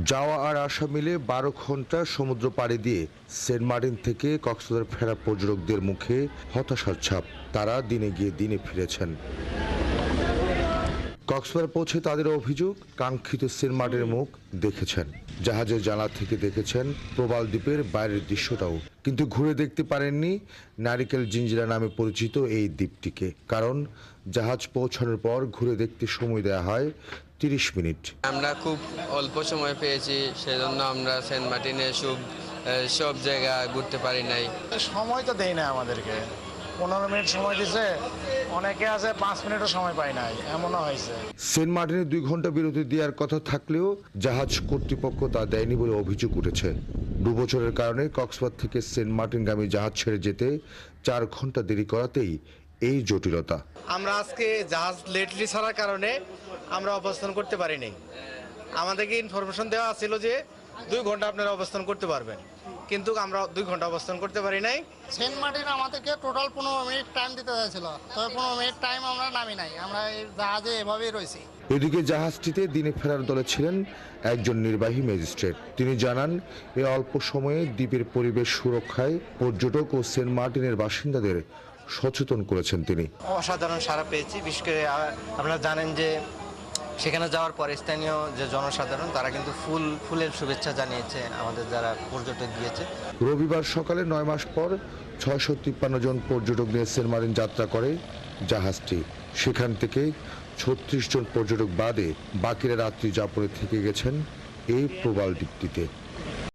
যাওয়া আর আসা মিলে 12 ঘন্টা সমুদ্র পাড়ি দিয়ে সেন্ট মার্টিন থেকে কক্সবাজার ফেরা পর্যটকদের মুখে হতাশার ছাপ। তারা দিনে গিয়ে দিনে ফিরেছেন। কক্সবাজার পৌঁছে তাদের অভিযোগ, কাঙ্ক্ষিত সেন্ট মার্টিনের মুখ দেখেছেন, জাহাজের জানালা থেকে দেখেছেন প্রবাল দ্বীপের বাইরের দৃশ্যটাও, কিন্তু ঘুরে দেখতে পারেননি নারিকেল জিঞ্জিরা নামে পরিচিত এই দ্বীপটিকে। কারণ জাহাজ পৌঁছানোর পর ঘুরে দেখতে সময় দেওয়া হয় 30 মিনিট। আমরা খুব অল্প সময় পেয়েছি, সেজন্য আমরা সেন্ট মার্টিনে সব জায়গা ঘুরতে পারি নাই। সময় তো দেয় না আমাদেরকে, 15 মিনিট সময় দিছে, অনেকে আছে 5 মিনিটও সময় পায় নাই, এমনও হয়েছে। সেন্ট মার্টিনে 2 ঘন্টা বিরতি দেওয়ার কথা থাকলেও জাহাজ কর্তৃপক্ষ তা দেয়নি বলে অভিযোগ উঠেছে। 2 বছরের কারণে কক্সবাজার থেকে সেন্ট মার্টিনগামী জাহাজ ছেড়ে যেতে 4 ঘন্টা দেরি করাতেই এই জটিলতা। আমরা আজকে জাহাজ লেটলি ছাড়ার কারণে আমরা অবস্থান করতে পারিনি। আমাদেরকে ইনফরমেশন দেওয়া ছিল যে 2 ঘন্টা আপনারা অবস্থান করতে পারবেন, কিন্তু আমরা 2 ঘন্টা অবস্থান করতে পারি নাই। সেন্ট মার্টিন আমাদেরকে টোটাল 15 মিনিট টাইম দিতে হয়েছিল, তবে 15 মিনিট টাইম আমরা নামি নাই, আমরা এই জাহাজে এভাবেই রয়েছি। এদিকে জাহাজটিতে দিনে ফেরার দলে ছিলেন একজন নির্বাহী ম্যাজিস্ট্রেট। তিনি জানান, এই অল্প সময়ে দ্বীপের পরিবেশ সুরক্ষায় পর্যটক ও সেন্ট মার্টিনের বাসিন্দাদের সচেতন করেছেন তিনি। অসাধারণ সাড়া পেয়েছি। বিশেষ করে আপনারা জানেন যে সেখানে যাওয়ার পরে স্থানীয় যে জনসাধারণ তারা কিন্তু ফুলের শুভেচ্ছা জানিয়েছে আমাদের যারা পর্যটক গিয়েছে। রবিবার সকালে 9 মাস পর 653 জন পর্যটক নিয়ে সেন্ট মার্টিন যাত্রা করে জাহাজটি। সেখান থেকে 36 জন পর্যটক বাদে বাকিরা রাত্রি যাপনে থেকে গেছেন এই প্রবাল দ্বীপটিতে।